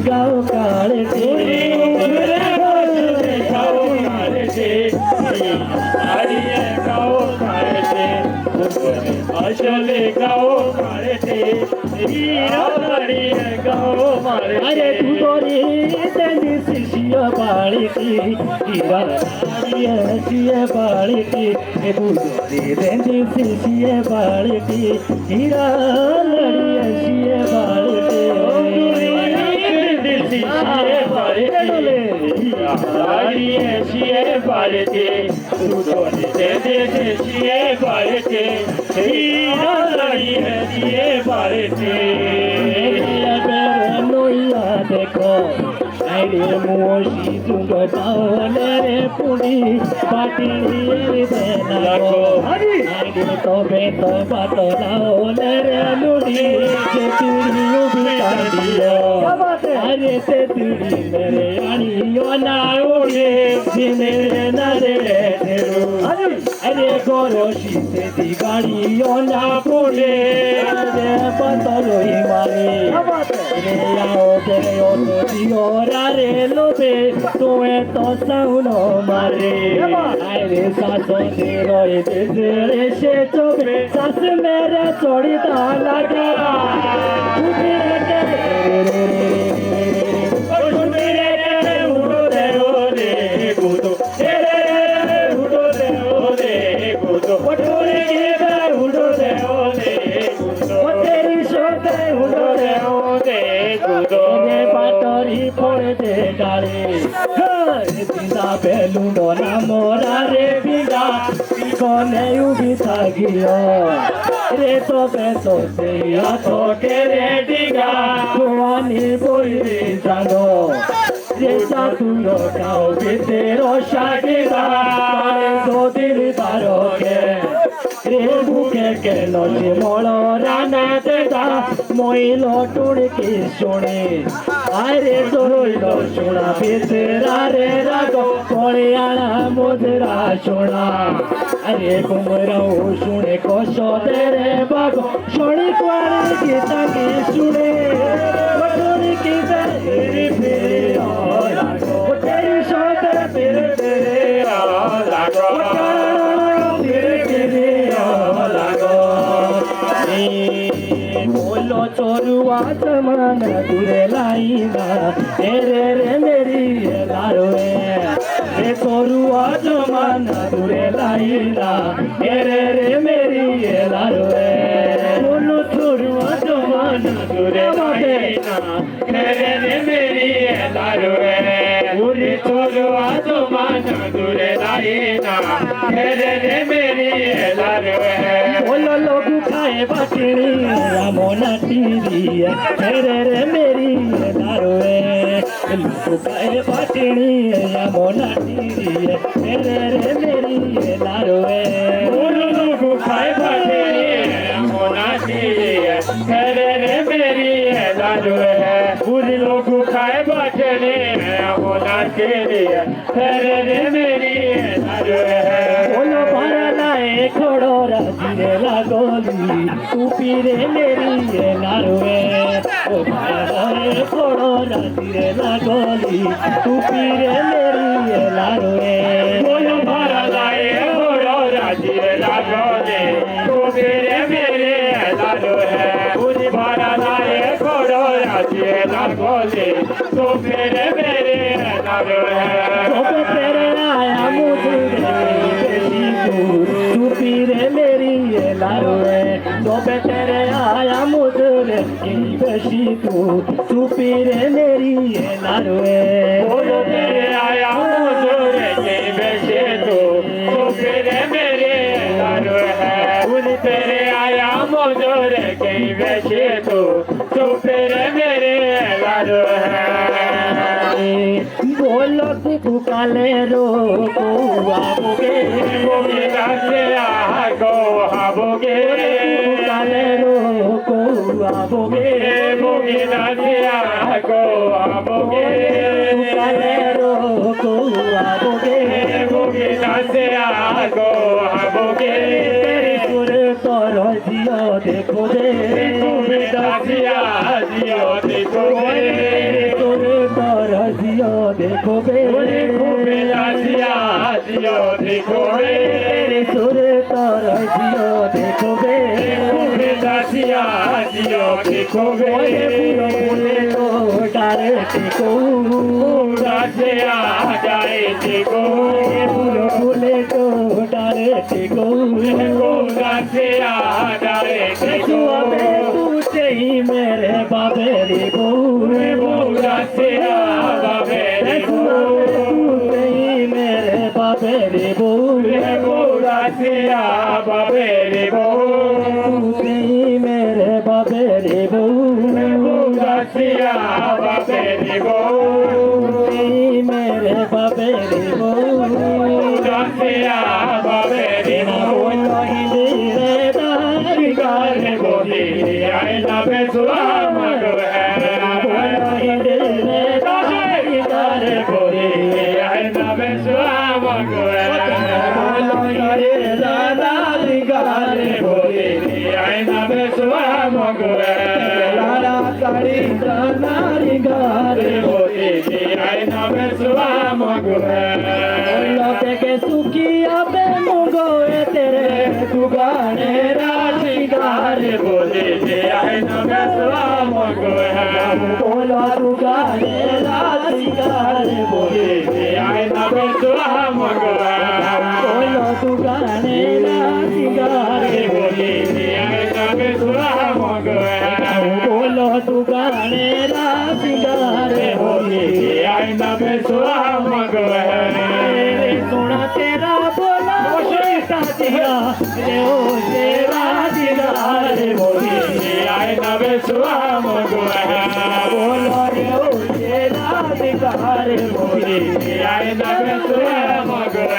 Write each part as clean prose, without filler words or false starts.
গাও কাড়তে গাও কাড়তে হারিয়ে গাও কাড়তে আসলে গাও কাড়তে হারিয়ে গাও মারে আরে তু তোরে তেনি শিশিয়া বাড়িতে হীরা হারিয়ে শিয়ে বাড়িতে এ বুঝে তেনি শিশিয়ে বাড়িতে হীরা হারিয়ে শিয়ে বাড়িতে হারিয়ে শিয়ে বাড়িতে শিয়ে বাড়িতে হারিয়ে শিয়ে বাড়িতে নইয়া দেখো আরে মোশি তুঙ্গ পাওয়ারে পুরি পাটি দেনা গো আরে তবে তো বাতলাও রে নুড়ি যে তুড়ি উবিটা দিও আরে সে তুড়ি মেরে আনিও না ওরে দিনে না রে দেরু আরে গরশি সে দি গাড়িও না পড়ে রে পাতলই মারে রে আও রে ও তো দিও রে লোবে তোয়ে তো সাউনো মারে আরে সাসো দে রয়ে দে রে সে চোবে সাস মেরে চড়ি তা লাগা উঠে রে পাটরি পড়ে দে ডালে দিদা বেলুনো না মোরা রে বিদা পিকনে উবি থাকিও রে তবে তো দেয়া তোকে রে ডিগা কোয়ানি বইরে জানো রে সাতুরো কাও বেতেরো শাকিদা দোদির তারকে রে বুকে কেন সে মলো রানা দেদা মইল টুড়কি শুনে আরে তোরইল শোনা বেতেরা রে রাগো পড়ে আনা মোজরা শোনা আরে কুমরাও শুনে কষ দে রে বাগো শনি কোয়ারে গীতা কি শুনে কঠোরি কি রে ফিরে লাগো তেরি সাথে ফিরে ফিরে লাগো बोलो चोरुआ जमाना दूरे लाईना तेरे रे मेरी लारोए रे चोरुआ जमाना दूरे लाईना तेरे रे मेरी लारोए बोलो चोरुआ जमाना दूरे लाईना तेरे रे मेरी लारोए पूरी चोरुआ जमाना दूरे लाईना तेरे रे मेरी लारोए बोलो लोग खाए बाटनी रामोना टीरी तेरे रे मेरी दारोए लोग खाए बाटनी रामोना टीरी तेरे रे मेरी दारोए बोलो लोग खाए बाटनी रामोना टीरी तेरे रे मेरी दारोए पूरी लोग खाए बाटनी रामोना टीरी तेरे रे मेरी दारोए बोलो भरा लाए खोड़ो राजीरे लागोली तू पीरे मेरी लारोए ओ भाई खोड़ो राजीरे लागोली तू पीरे मेरी लारोए बोलो भरा लाए खोड़ो राजीरे लागोली तू पीरे मेरी लारोए पूरी भरा लाए खोड़ो राजीरे लागोली तू पीरे मेरी लारोए तो तेरे आया मुझे तू पीरे मेरी लारोए तो तेरे आया मुझे बेशी तू पीरे मेरी लारोए बोलो तेरे आया मुझे बेशी तू पीरे मेरी लारोए पूरी तेरे आया मुझे बेशी तू पीरे मेरी लारोए बोलो तू काले रो को आबोगे बोगे से आगो आबोगे काले रो को आबोगे बोगे से आगो आबोगे काले रो को आबोगे बोगे से आगो आबोगे तेरी सुर तोर जियो देखो दे बेटा जिया जियो देखो सुर देखो बे खूबे नाचिया जियो देखो बे तेरे सुर तोर जियो देखो बे खूबे नाचिया जियो देखो बे फूलो फूले तो डारे टेको नाचिया जाए देखो फूलो फूले तो डारे टेको नाचिया जाए देखो सुआ बे पूछे ही मेरे बाबे रे बहू नाचिया बाबे सुआ बे पूछे ही मेरे बाबे रे बहू नाचिया बाबे रे पूछे ही मेरे बाबे रे बहू नाचिया बाबे रे पूछे ही मेरे बाबे रे बहू नाचिया बाबे रे बोलो हिंदी रे दारी गारे बोली आई ना बेसुआ मगर बोलो हिंदी रे दारी गारे बोली आई ना बेसुआ मगर बोलो हिंदी रे दारी गारे बोली आई ना बेसुआ मगर लारा कारी दारी गारे बोली आई ना बेसुआ मगर बोलो के सुखिया बे मुगो तेरे दुगाने राशि गारे बोली आई ना बेसुआ मगर बोलो दुगाने राशि गारे बोली आई ना बेसुआ मगर बोलो दुगाने राशि गारे बोली आई ना बेसुआ मगर बोलो दुगाने राशि गारे बोली आई ना बेसुआ मगर सोना तेरा बोला बेटा दिया रे ओ तेरा दिया रे बोली आई ना बेसुआ मगर बोलो रे ओ तेरा दिया रे बोली आई ना बेसुआ मगर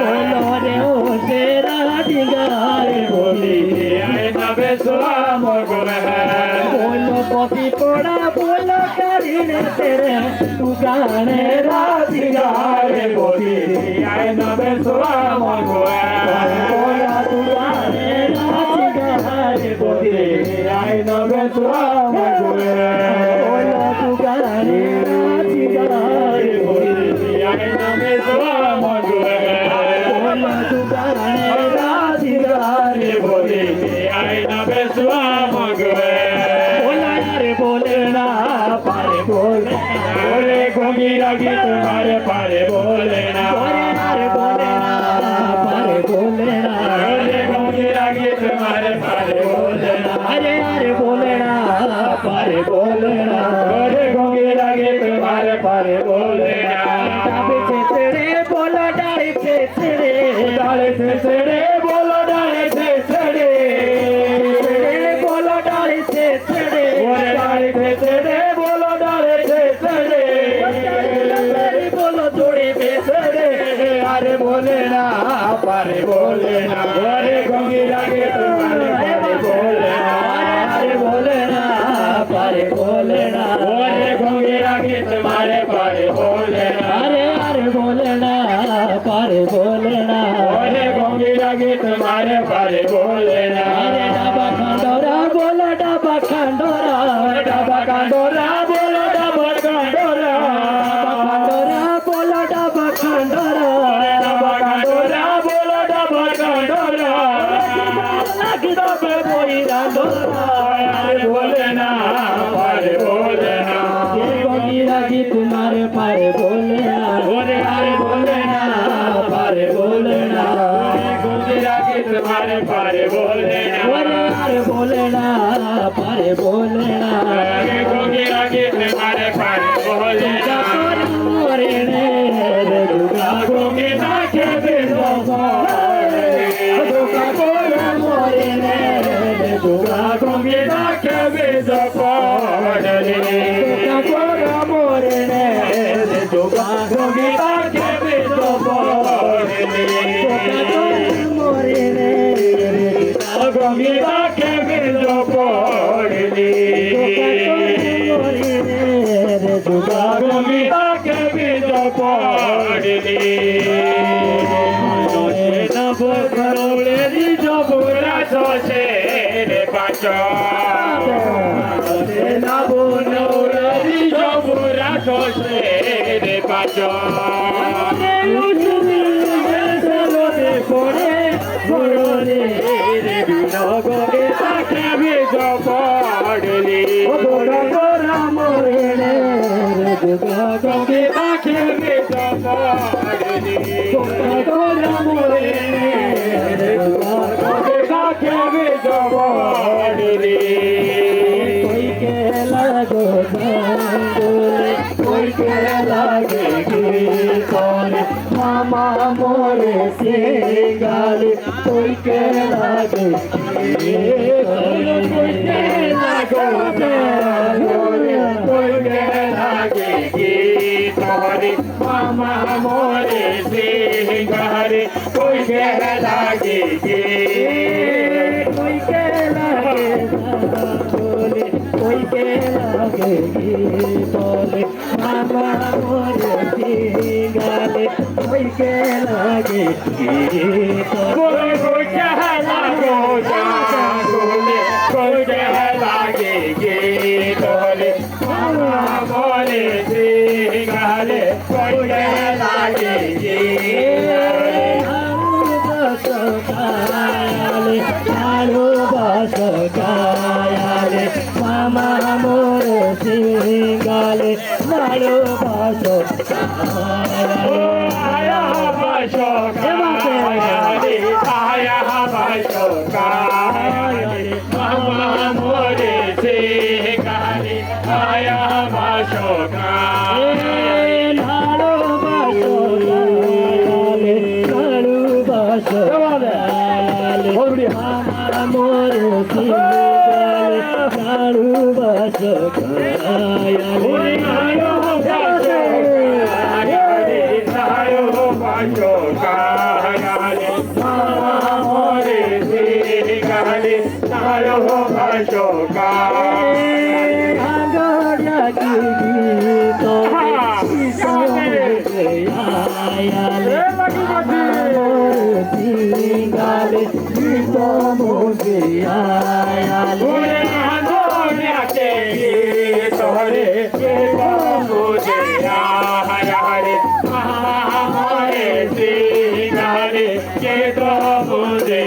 बोलो रे ओ तेरा दिया रे बोली आई ना बेसुआ मगर बोलो कॉफी पोड़ा बोलो करीने तेरे तू गाने राजी गारे बोली आई ना बेसुआ मगर बोला तू गाने राजी गारे बोली आई ना बेसुआ मगर बोला तू गाने राजी गारे बोली आई ना बेसुआ मगर बोला तू गाने राजी गारे बोली आई ना बेसुआ मगर बोला यारे बोलना पारे बोलना बोले घोंगी लगी तुम्हारे पारे बोले ना यारे बोलना पारे बोलना बोले घोंगी लगी तुम्हारे पारे बोले ना अरे यारे बोलना पारे बोलना बोले घोंगी लगी तुम्हारे पारे बोले ना डाबे छेड़े बोलो डाले छेड़े डाले से चढ़े बोलो डाले से चढ़े बोलो डाले छेड़े बोले डाले से चढ़े बोलो डाले से चढ़े बोलो जोड़े बेसड़े अरे बोले ना पारे बोले ना बोले घोंगी लगी तुम्हारे पारे बोले ना अरे बोलना पारे बोलना बोले घोंगी लगी तुम्हारे पारे बोले ना अरे बोलना पारे बोलना बोले घोंगी लगी तुम्हारे पारे बोले ना अरे डाबा खंडोरा बोलो डाबा खंडोरा डबा कांडोरा बोलो डबा कांडोरा खंडोरा बोलो डाबा खंडोरा डबा कांडोरा बोलो डबा कांडोरा लगी दबे कोई डांडोरा अरे बोले ना पारे बोले ना ये लगी तुम्हारे पारे बोलना बोले अरे बोले ना पारे बोलना घोंगी लगी तुम्हारे पारे बोले ना अरे बोलना पारे बोलना घोंगी लगी तुम्हारे पारे बोले ना घोंगी नाचे बेसो घोंगी नाचे बेसो घोंगी नाचे बेसो घोंगी नाचे बेसो घोंगी नाचे बेसो Nabokole di jobura sose de pacho. Nabokole di jobura sose de বাজো করে বড়রে বিনগরে তাকে বিজ পড়লি রামরে গঙ্গে তাকে বিজ পড়লি রামরে তাকে বিজ পড়লি कोई के लागो गंगोले कोई के लागे गिरकोले मामा मोरे से गाले कोई के लागे कोई के लागो गंगोले कोई के लागे गीत हरे मामा मोरे सिंगारे कोई के लागे गीत कोई के लागे गंगोले कोई के लागे गिरकोले मामा मोरे से गाले कोई के लागे गिरकोले कोई के लागो जागोले कोई के लागे गीत हरे मामा मोरे सिंगारे कोई के लागे गीत मामा मोर सिंगाले लाडो बासो आया बाशो कायारे आया बाशो कायारे मामा मोरे से गाले आया बाशो कायारे लाडो बासो लाडो बासो मामा मोर सिंगाले लाडो बासो के तो मुझे